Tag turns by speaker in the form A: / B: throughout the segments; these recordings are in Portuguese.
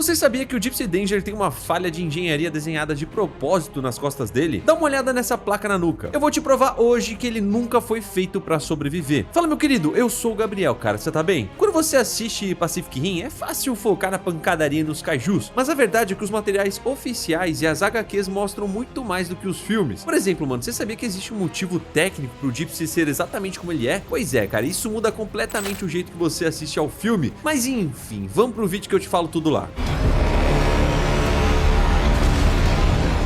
A: Você sabia que o Gypsy Danger tem uma falha de engenharia desenhada de propósito nas costas dele? Dá uma olhada nessa placa na nuca. Eu vou te provar hoje que ele nunca foi feito pra sobreviver. Fala, meu querido, eu sou o Gabriel, cara, você tá bem? Quando você assiste Pacific Rim, é fácil focar na pancadaria e nos kaijus, mas a verdade é que os materiais oficiais e as HQs mostram muito mais do que os filmes. Por exemplo, mano, você sabia que existe um motivo técnico pro Gypsy ser exatamente como ele é? Pois é, cara, isso muda completamente o jeito que você assiste ao filme, mas enfim, vamos pro vídeo que eu te falo tudo lá.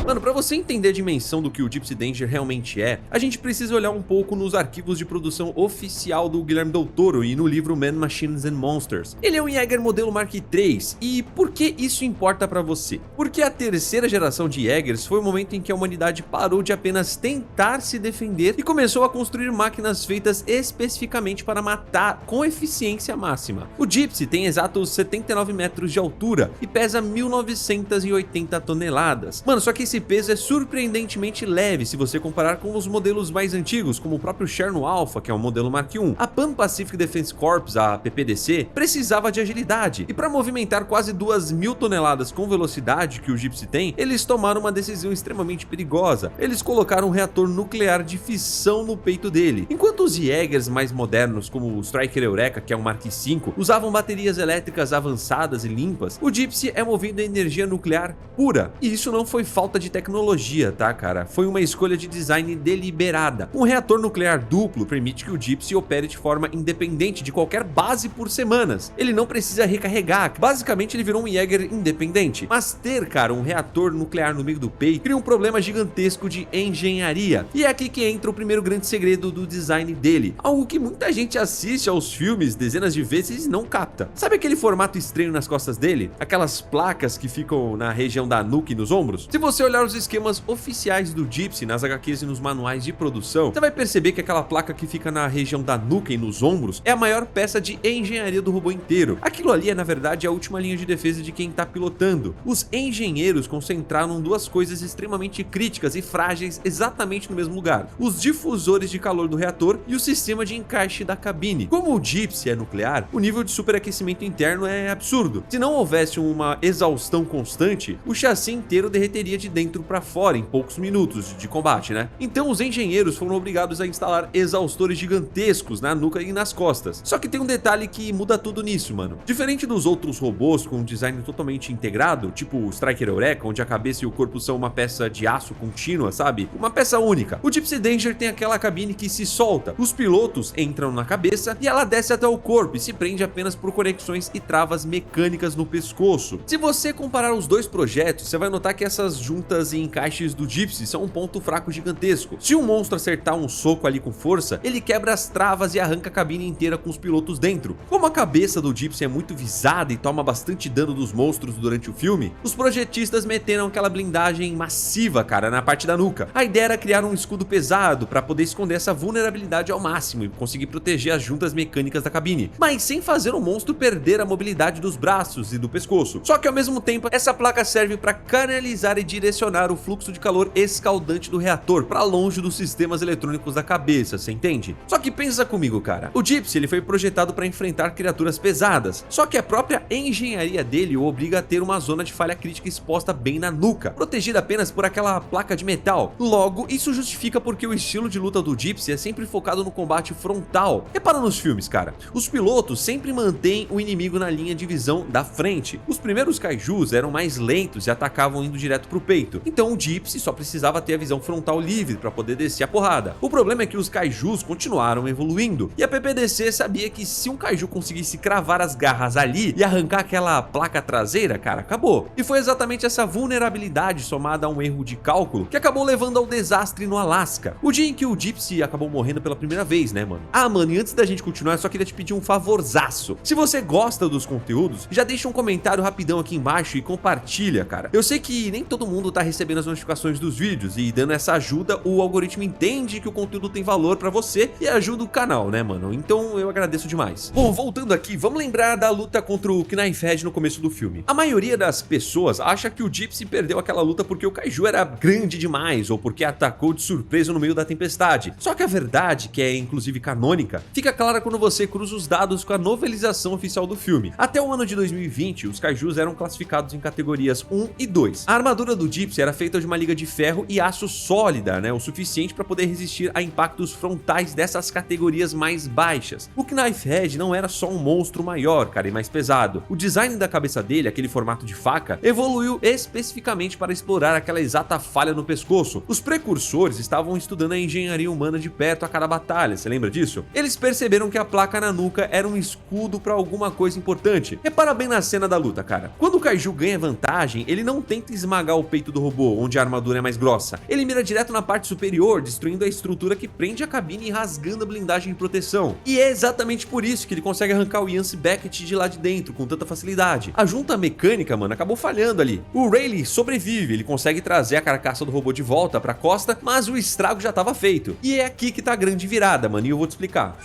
A: Mano, pra você entender a dimensão do que o Gypsy Danger realmente é, a gente precisa olhar um pouco nos arquivos de produção oficial do Guilherme Del Toro e no livro Man, Machines and Monsters. Ele é um Jäger modelo Mark III, e por que isso importa pra você? Porque a terceira geração de Jägers foi o momento em que a humanidade parou de apenas tentar se defender e começou a construir máquinas feitas especificamente para matar com eficiência máxima. O Gypsy tem exatos 79 metros de altura e pesa 1980 toneladas. Mano, só que esse peso é surpreendentemente leve se você comparar com os modelos mais antigos, como o próprio Cherno Alpha, que é um modelo Mark I. A Pan Pacific Defense Corps, a PPDC, precisava de agilidade, e para movimentar quase 2.000 toneladas com velocidade que o Gypsy tem, eles tomaram uma decisão extremamente perigosa. Eles colocaram um reator nuclear de fissão no peito dele. Enquanto os Jägers mais modernos, como o Striker Eureka, que é um Mark V, usavam baterias elétricas avançadas e limpas, o Gypsy é movido a energia nuclear pura. E isso não foi falta de tecnologia, tá, cara? Foi uma escolha de design deliberada. Um reator nuclear duplo permite que o Gypsy opere de forma independente de qualquer base por semanas. Ele não precisa recarregar, basicamente ele virou um Jäger independente. Mas ter, cara, um reator nuclear no meio do peito cria um problema gigantesco de engenharia. E é aqui que entra o primeiro grande segredo do design dele, algo que muita gente assiste aos filmes dezenas de vezes e não capta. Sabe aquele formato estranho nas costas dele? Aquelas placas que ficam na região da nuca e nos ombros? Se você olhar os esquemas oficiais do Gypsy nas HQs e nos manuais de produção, você vai perceber que aquela placa que fica na região da nuca e nos ombros é a maior peça de engenharia do robô inteiro. Aquilo ali é, na verdade, a última linha de defesa de quem tá pilotando. Os engenheiros concentraram duas coisas extremamente críticas e frágeis exatamente no mesmo lugar: os difusores de calor do reator e o sistema de encaixe da cabine. Como o Gypsy é nuclear, o nível de superaquecimento interno é absurdo. Se não houvesse uma exaustão constante, o chassi inteiro derreteria de dentro para fora em poucos minutos de combate, né? Então os engenheiros foram obrigados a instalar exaustores gigantescos na nuca e nas costas. Só que tem um detalhe que muda tudo nisso, mano. Diferente dos outros robôs com um design totalmente integrado, tipo o Striker Eureka, onde a cabeça e o corpo são uma peça de aço contínua, sabe? Uma peça única. O Gypsy Danger tem aquela cabine que se solta. Os pilotos entram na cabeça e ela desce até o corpo e se prende apenas por conexões e travas mecânicas no pescoço. Se você comparar os dois projetos, você vai notar que essas juntas e encaixes do Gypsy são um ponto fraco gigantesco. Se um monstro acertar um soco ali com força, ele quebra as travas e arranca a cabine inteira com os pilotos dentro. Como a cabeça do Gypsy é muito visada e toma bastante dano dos monstros durante o filme, os projetistas meteram aquela blindagem massiva, cara, na parte da nuca. A ideia era criar um escudo pesado para poder esconder essa vulnerabilidade ao máximo e conseguir proteger as juntas mecânicas da cabine, mas sem fazer o monstro perder a mobilidade dos braços e do pescoço. Só que ao mesmo tempo, essa placa serve para canalizar e direcionar o fluxo de calor escaldante do reator para longe dos sistemas eletrônicos da cabeça, você entende? Só que pensa comigo, cara, o Gypsy ele foi projetado para enfrentar criaturas pesadas, só que a própria engenharia dele o obriga a ter uma zona de falha crítica exposta bem na nuca, protegida apenas por aquela placa de metal. Logo, isso justifica porque o estilo de luta do Gypsy é sempre focado no combate frontal. Repara nos filmes, cara, os pilotos sempre mantêm o inimigo na linha de visão da frente. Os primeiros kaijus eram mais lentos e atacavam indo direto pro peito, então o Gypsy só precisava ter a visão frontal livre para poder descer a porrada. O problema é que os kaijus continuaram evoluindo, e a PPDC sabia que se um kaiju conseguisse cravar as garras ali e arrancar aquela placa traseira, cara, acabou. E foi exatamente essa vulnerabilidade somada a um erro de cálculo que acabou levando ao desastre no Alasca, o dia em que o Gypsy acabou morrendo pela primeira vez, né, mano? Ah, mano, e antes da gente continuar, eu só queria te pedir um favorzaço. Se você gosta dos conteúdos, já deixa um comentário rapidão aqui embaixo e compartilha, cara. Eu sei que nem todo mundo tá tá recebendo as notificações dos vídeos, e dando essa ajuda, o algoritmo entende que o conteúdo tem valor pra você e ajuda o canal, né, mano? Então eu agradeço demais. Bom, voltando aqui, vamos lembrar da luta contra o Knifehead no começo do filme. A maioria das pessoas acha que o Gypsy perdeu aquela luta porque o Kaiju era grande demais, ou porque atacou de surpresa no meio da tempestade. Só que a verdade, que é inclusive canônica, fica clara quando você cruza os dados com a novelização oficial do filme. Até o ano de 2020, os Kaijus eram classificados em categorias 1 e 2. A armadura do Gypsy era feita de uma liga de ferro e aço sólida, né, o suficiente para poder resistir a impactos frontais dessas categorias mais baixas. O Knifehead não era só um monstro maior, cara, e mais pesado. O design da cabeça dele, aquele formato de faca, evoluiu especificamente para explorar aquela exata falha no pescoço. Os precursores estavam estudando a engenharia humana de perto a cada batalha, você lembra disso? Eles perceberam que a placa na nuca era um escudo para alguma coisa importante. Repara bem na cena da luta, cara. Quando o Kaiju ganha vantagem, ele não tenta esmagar o peito do robô, onde a armadura é mais grossa. Ele mira direto na parte superior, destruindo a estrutura que prende a cabine e rasgando a blindagem de proteção. E é exatamente por isso que ele consegue arrancar o Yancey Beckett de lá de dentro com tanta facilidade. A junta mecânica, mano, acabou falhando ali. O Rayleigh sobrevive, ele consegue trazer a carcaça do robô de volta pra costa, mas o estrago já estava feito. E é aqui que tá a grande virada, mano, e eu vou te explicar.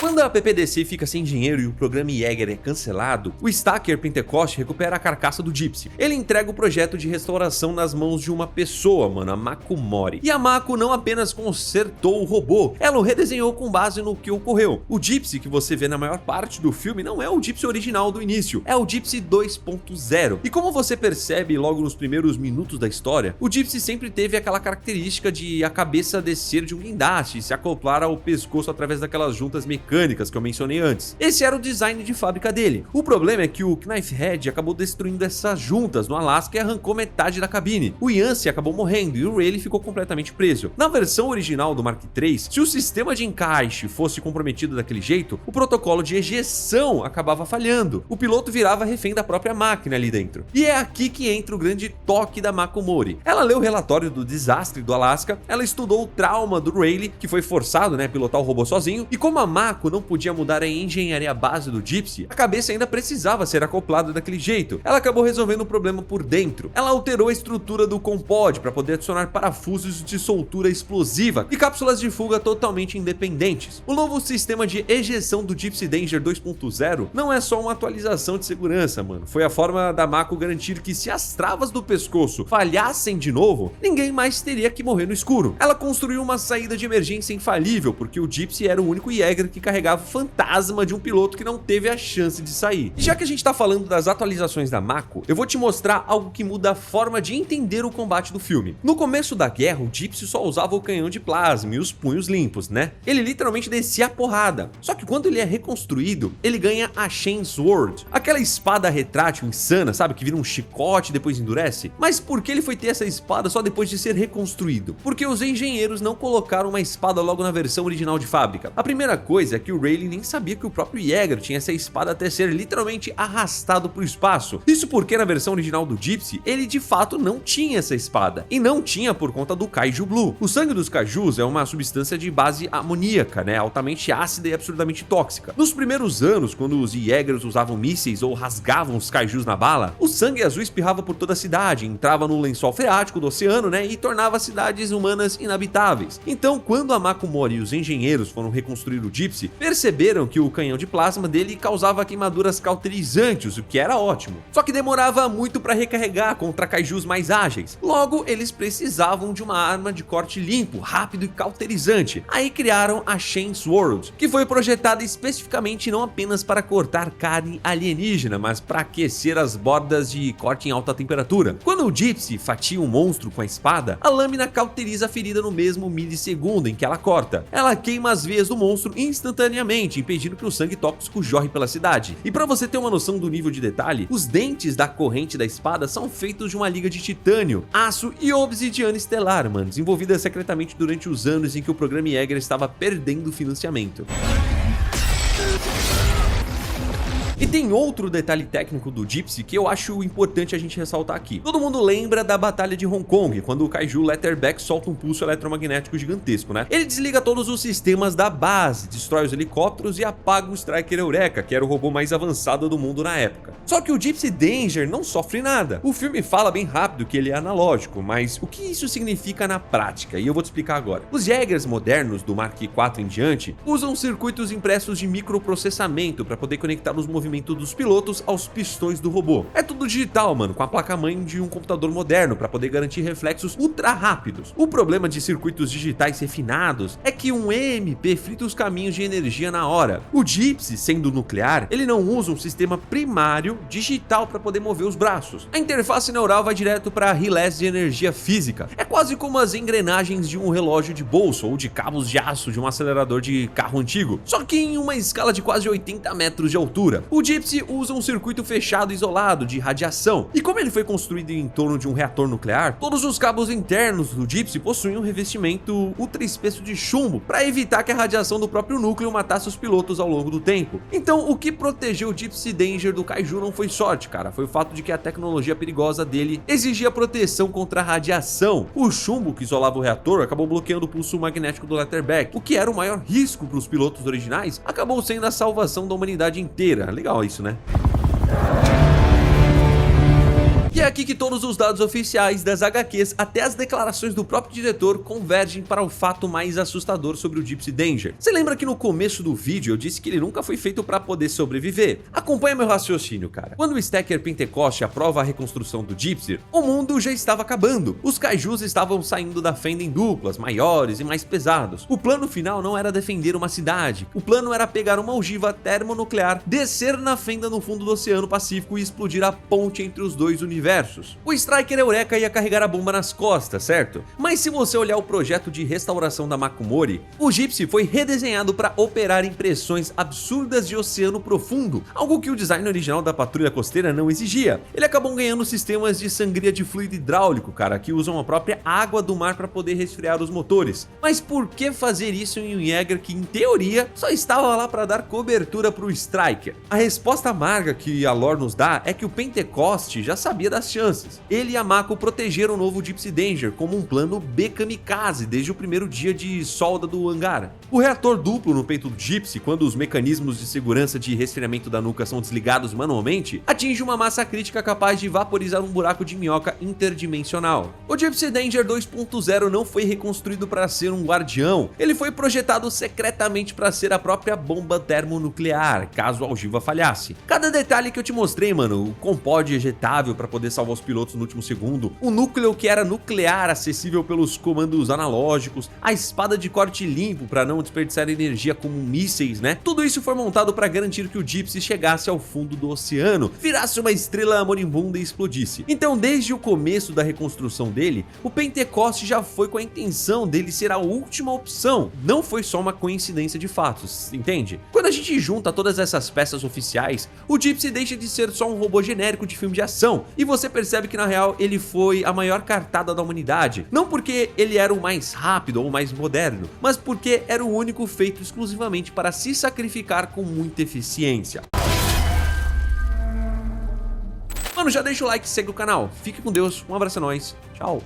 A: Quando a PPDC fica sem dinheiro e o programa Jäger é cancelado, o Stacker Pentecost recupera a carcaça do Gypsy. Ele entrega o projeto de restauração nas mãos de uma pessoa, mano, a Mako Mori. E a Mako não apenas consertou o robô, ela o redesenhou com base no que ocorreu. O Gypsy que você vê na maior parte do filme não é o Gypsy original do início, é o Gypsy 2.0. E como você percebe logo nos primeiros minutos da história, o Gypsy sempre teve aquela característica de a cabeça descer de um guindaste e se acoplar ao pescoço através daquelas juntas mecânicas que eu mencionei antes. Esse era o design de fábrica dele. O problema é que o Knifehead acabou destruindo essas juntas no Alasca e arrancou metade da cabine. O Yancey acabou morrendo e o Rayleigh ficou completamente preso. Na versão original do Mark III, se o sistema de encaixe fosse comprometido daquele jeito, o protocolo de ejeção acabava falhando. O piloto virava refém da própria máquina ali dentro. E é aqui que entra o grande toque da Mako Mori. Ela leu o relatório do desastre do Alasca, ela estudou o trauma do Rayleigh, que foi forçado, né, a pilotar o robô sozinho, e como a Mako não podia mudar a engenharia base do Gypsy, a cabeça ainda precisava ser acoplada daquele jeito. Ela acabou resolvendo o problema por dentro. Ela alterou a estrutura do Compod para poder adicionar parafusos de soltura explosiva e cápsulas de fuga totalmente independentes. O novo sistema de ejeção do Gypsy Danger 2.0 não é só uma atualização de segurança, mano. Foi a forma da Mako garantir que se as travas do pescoço falhassem de novo, ninguém mais teria que morrer no escuro. Ela construiu uma saída de emergência infalível, porque o Gypsy era o único Jäger que carregava o fantasma de um piloto que não teve a chance de sair. E já que a gente tá falando das atualizações da Mako, eu vou te mostrar algo que muda a forma de entender o combate do filme. No começo da guerra, o Gypsy só usava o canhão de plasma e os punhos limpos, né? Ele literalmente descia a porrada. Só que quando ele é reconstruído, ele ganha a Chain Sword, aquela espada retrátil insana, sabe? Que vira um chicote e depois endurece. Mas por que ele foi ter essa espada só depois de ser reconstruído? Porque os engenheiros não colocaram uma espada logo na versão original de fábrica. A primeira coisa é que o Rayleigh nem sabia que o próprio Jäger tinha essa espada até ser literalmente arrastado pro espaço. Isso porque na versão original do Gypsy, ele de fato não tinha essa espada. E não tinha por conta do Kaiju Blue. O sangue dos Kaijus é uma substância de base amoníaca, né? Altamente ácida e absurdamente tóxica. Nos primeiros anos, quando os Jägers usavam mísseis ou rasgavam os Kaijus na bala, o sangue azul espirrava por toda a cidade, entrava no lençol freático do oceano, né? E tornava as cidades humanas inabitáveis. Então, quando a Mako Mori e os engenheiros foram reconstruir o Gypsy, perceberam que o canhão de plasma dele causava queimaduras cauterizantes, o que era ótimo. Só que demorava muito para recarregar contra kaijus mais ágeis. Logo, eles precisavam de uma arma de corte limpo, rápido e cauterizante. Aí criaram a Chain Sword, que foi projetada especificamente não apenas para cortar carne alienígena, mas para aquecer as bordas de corte em alta temperatura. Quando o Gypsy fatia um monstro com a espada, a lâmina cauteriza a ferida no mesmo milissegundo em que ela corta. Ela queima as veias do monstro instantaneamente, impedindo que o sangue tóxico jorre pela cidade. E para você ter uma noção do nível de detalhe, os dentes da corrente da espada são feitos de uma liga de titânio, aço e obsidiana estelar, mano, desenvolvida secretamente durante os anos em que o programa Jäger estava perdendo financiamento. E tem outro detalhe técnico do Gypsy que eu acho importante a gente ressaltar aqui. Todo mundo lembra da batalha de Hong Kong, quando o Kaiju Letterback solta um pulso eletromagnético gigantesco, né? Ele desliga todos os sistemas da base, destrói os helicópteros e apaga o Striker Eureka, que era o robô mais avançado do mundo na época. Só que o Gypsy Danger não sofre nada. O filme fala bem rápido que ele é analógico, mas o que isso significa na prática? E eu vou te explicar agora. Os Jaegers modernos do Mark IV em diante usam circuitos impressos de microprocessamento para poder conectar os movimentos dos pilotos aos pistões do robô. É tudo digital, mano, com a placa-mãe de um computador moderno para poder garantir reflexos ultra rápidos. O problema de circuitos digitais refinados é que um EMP frita os caminhos de energia na hora. O Gypsy, sendo nuclear, ele não usa um sistema primário digital para poder mover os braços. A interface neural vai direto para relés de energia física. É quase como as engrenagens de um relógio de bolso ou de cabos de aço de um acelerador de carro antigo, só que em uma escala de quase 80 metros de altura. O Gypsy usa um circuito fechado isolado de radiação, e como ele foi construído em torno de um reator nuclear, todos os cabos internos do Gypsy possuem um revestimento ultra espesso de chumbo para evitar que a radiação do próprio núcleo matasse os pilotos ao longo do tempo. Então, o que protegeu o Gypsy Danger do Kaiju não foi sorte, cara, foi o fato de que a tecnologia perigosa dele exigia proteção contra a radiação. O chumbo que isolava o reator acabou bloqueando o pulso magnético do Letterback, o que era o maior risco para os pilotos originais, acabou sendo a salvação da humanidade inteira. Legal isso, né? E é aqui que todos os dados oficiais das HQs, até as declarações do próprio diretor, convergem para o fato mais assustador sobre o Gypsy Danger. Você lembra que no começo do vídeo eu disse que ele nunca foi feito para poder sobreviver? Acompanha meu raciocínio, cara. Quando o Stacker Pentecost aprova a reconstrução do Gypsy, o mundo já estava acabando. Os Kaijus estavam saindo da fenda em duplas, maiores e mais pesados. O plano final não era defender uma cidade. O plano era pegar uma ogiva termonuclear, descer na fenda no fundo do Oceano Pacífico e explodir a ponte entre os dois universos. O Striker Eureka ia carregar a bomba nas costas, certo? Mas se você olhar o projeto de restauração da Makumori, o Gypsy foi redesenhado para operar em pressões absurdas de oceano profundo, algo que o design original da patrulha costeira não exigia. Ele acabou ganhando sistemas de sangria de fluido hidráulico, cara, que usam a própria água do mar para poder resfriar os motores. Mas por que fazer isso em um Jaeger que, em teoria, só estava lá para dar cobertura para o Striker? A resposta amarga que a lore nos dá é que o Pentecost já sabia das chances. Ele e a Mako protegeram o novo Gypsy Danger como um plano B kamikaze desde o primeiro dia de solda do hangar. O reator duplo no peito do Gypsy, quando os mecanismos de segurança de resfriamento da nuca são desligados manualmente, atinge uma massa crítica capaz de vaporizar um buraco de minhoca interdimensional. O Gypsy Danger 2.0 não foi reconstruído para ser um guardião, ele foi projetado secretamente para ser a própria bomba termonuclear, caso a ogiva falhasse. Cada detalhe que eu te mostrei, mano, o compod ejetável para poder salvar os pilotos no último segundo, o núcleo que era nuclear acessível pelos comandos analógicos, a espada de corte limpo para não desperdiçar energia como mísseis, né? Tudo isso foi montado para garantir que o Gypsy chegasse ao fundo do oceano, virasse uma estrela moribunda e explodisse. Então, desde o começo da reconstrução dele, o Pentecost já foi com a intenção dele ser a última opção, não foi só uma coincidência de fatos, entende? Quando a gente junta todas essas peças oficiais, o Gypsy deixa de ser só um robô genérico de filme de ação, e você percebe que na real ele foi a maior cartada da humanidade, não porque ele era o mais rápido ou o mais moderno, mas porque era o único feito exclusivamente para se sacrificar com muita eficiência. Mano, já deixa o like e segue o canal, fique com Deus, um abraço a nós, tchau!